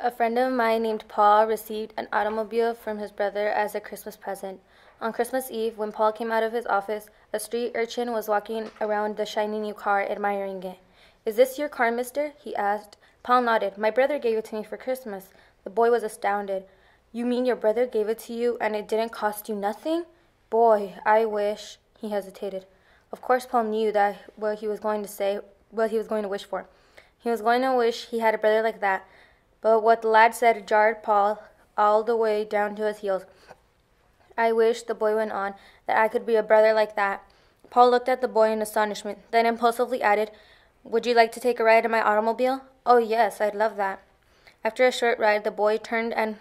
A friend of mine named Paul received an automobile from his brother as a Christmas present. On Christmas Eve, when Paul came out of his office, a street urchin was walking around the shiny new car, admiring it. "Is this your car, mister?" he asked. Paul nodded. "My brother gave it to me for Christmas." The boy was astounded. "You mean your brother gave it to you and it didn't cost you nothing?" "Boy, I wish—" He hesitated. Of course Paul knew that what he was going to wish for. He was going to wish he had a brother like that. But what the lad said jarred Paul all the way down to his heels. "I wish," the boy went on, "that I could be a brother like that." Paul looked at the boy in astonishment, then impulsively added, "Would you like to take a ride in my automobile?" "Oh, yes, I'd love that." After a short ride, the boy turned and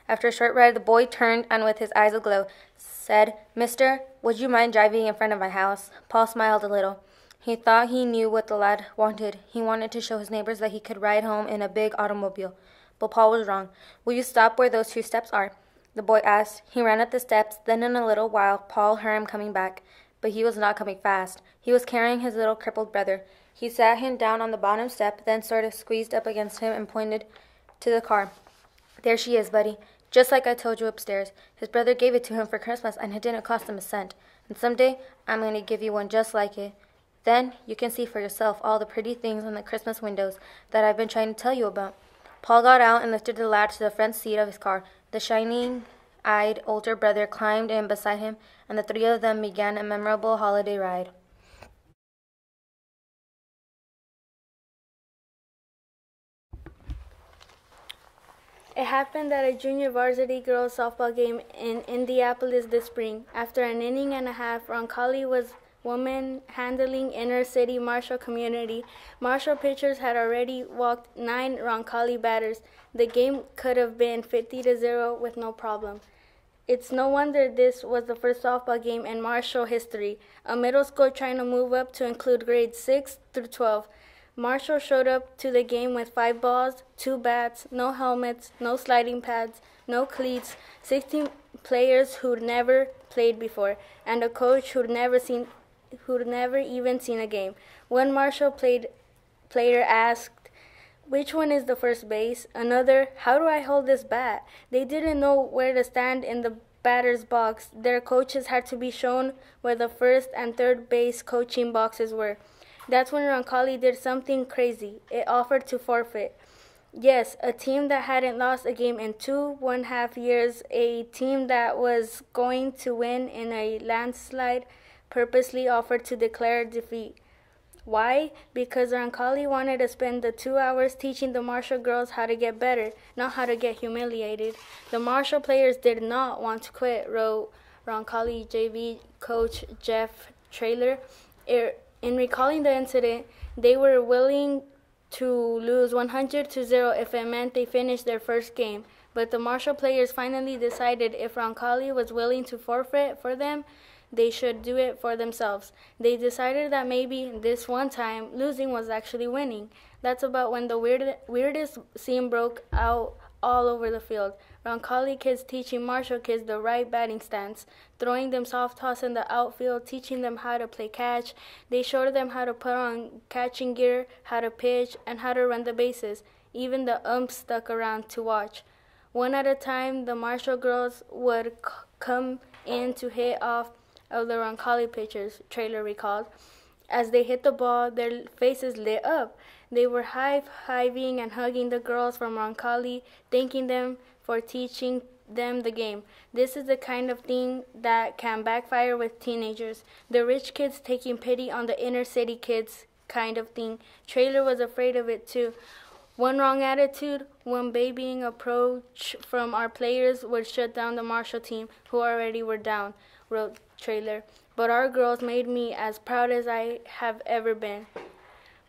with his eyes aglow, said, "Mister, would you mind driving in front of my house?" Paul smiled a little. He thought he knew what the lad wanted. He wanted to show his neighbors that he could ride home in a big automobile. But Paul was wrong. "Will you stop where those 2 steps are?" the boy asked. He ran up the steps. Then in a little while Paul heard him coming back. But he was not coming fast. He was carrying his little crippled brother. He sat him down on the bottom step, then sort of squeezed up against him and pointed to the car. "There she is, buddy. Just like I told you upstairs. His brother gave it to him for Christmas, and it didn't cost him a cent. And someday I'm going to give you one just like it. Then you can see for yourself all the pretty things on the Christmas windows that I've been trying to tell you about." Paul got out and lifted the lad to the front seat of his car. The shining-eyed older brother climbed in beside him, and the 3 of them began a memorable holiday ride. It happened at a junior varsity girls softball game in Indianapolis this spring. After an inning and a half, Roncalli was woman-handling inner-city Marshall community. Marshall pitchers had already walked 9 Roncalli batters. The game could have been 50-0 with no problem. It's no wonder this was the first softball game in Marshall history, a middle school trying to move up to include grades 6 through 12. Marshall showed up to the game with 5 balls, 2 bats, no helmets, no sliding pads, no cleats, 16 players who'd never played before, and a coach who'd never even seen a game. One Marshall player asked, "Which one is the first base?" Another, "How do I hold this bat?" They didn't know where to stand in the batter's box. Their coaches had to be shown where the first and third base coaching boxes were. That's when Roncalli did something crazy. It offered to forfeit. Yes, a team that hadn't lost a game in 2.5 years, a team that was going to win in a landslide, purposely offered to declare defeat. Why? Because Roncalli wanted to spend the 2 hours teaching the Marshall girls how to get better, not how to get humiliated. The Marshall players did not want to quit, wrote Roncalli JV coach Jeff Traylor. In recalling the incident, they were willing to lose 100-0 if it meant they finished their first game. But the Marshall players finally decided if Roncalli was willing to forfeit for them, they should do it for themselves. They decided that maybe this one time, losing was actually winning. That's about when the weirdest scene broke out all over the field. Roncalli kids teaching Marshall kids the right batting stance, throwing them soft toss in the outfield, teaching them how to play catch. They showed them how to put on catching gear, how to pitch, and how to run the bases. Even the umps stuck around to watch. One at a time, the Marshall girls would come in to hit off of the Roncalli pitchers, Traylor recalled. As they hit the ball, their faces lit up. They were high-fiving and hugging the girls from Roncalli, thanking them for teaching them the game. This is the kind of thing that can backfire with teenagers. The rich kids taking pity on the inner-city kids kind of thing. Traylor was afraid of it too. One wrong attitude, one babying approach from our players would shut down the Marshall team, who already were down, wrote Traylor. But our girls made me as proud as I have ever been.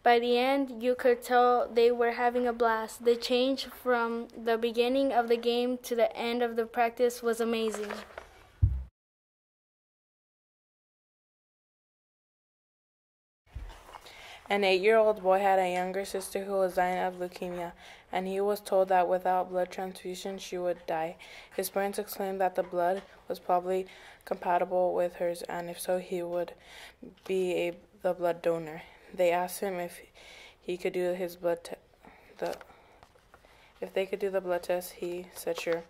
By the end, you could tell they were having a blast. The change from the beginning of the game to the end of the practice was amazing. An 8-year-old boy had a younger sister who was dying of leukemia, and he was told that without blood transfusion she would die. His parents exclaimed that the blood was probably compatible with hers, and if so, he would be the blood donor. They asked him if he could do his blood if they could do the blood test. He said sure.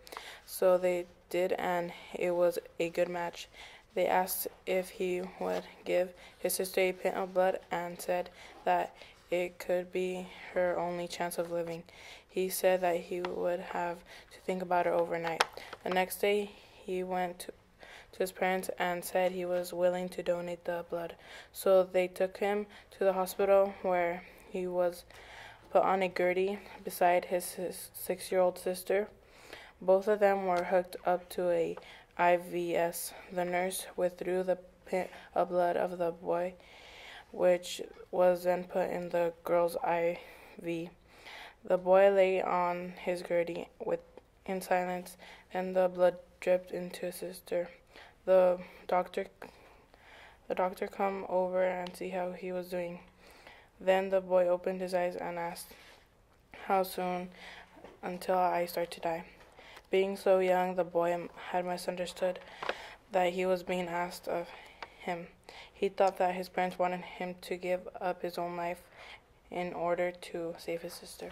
So they did, and it was a good match. They asked if he would give his sister a pint of blood and said that it could be her only chance of living. He said that he would have to think about it overnight. The next day, he went to his parents and said he was willing to donate the blood. So they took him to the hospital where he was put on a gurney beside his 6-year-old sister. Both of them were hooked up to a IVs. The nurse withdrew the pint of blood of the boy, which was then put in the girl's IV. The boy lay on his gurney in silence, and the blood dripped into his sister. The doctor come over and see how he was doing. Then the boy opened his eyes and asked, "How soon until I start to die?" Being so young, the boy had misunderstood that he was being asked of him. He thought that his parents wanted him to give up his own life in order to save his sister.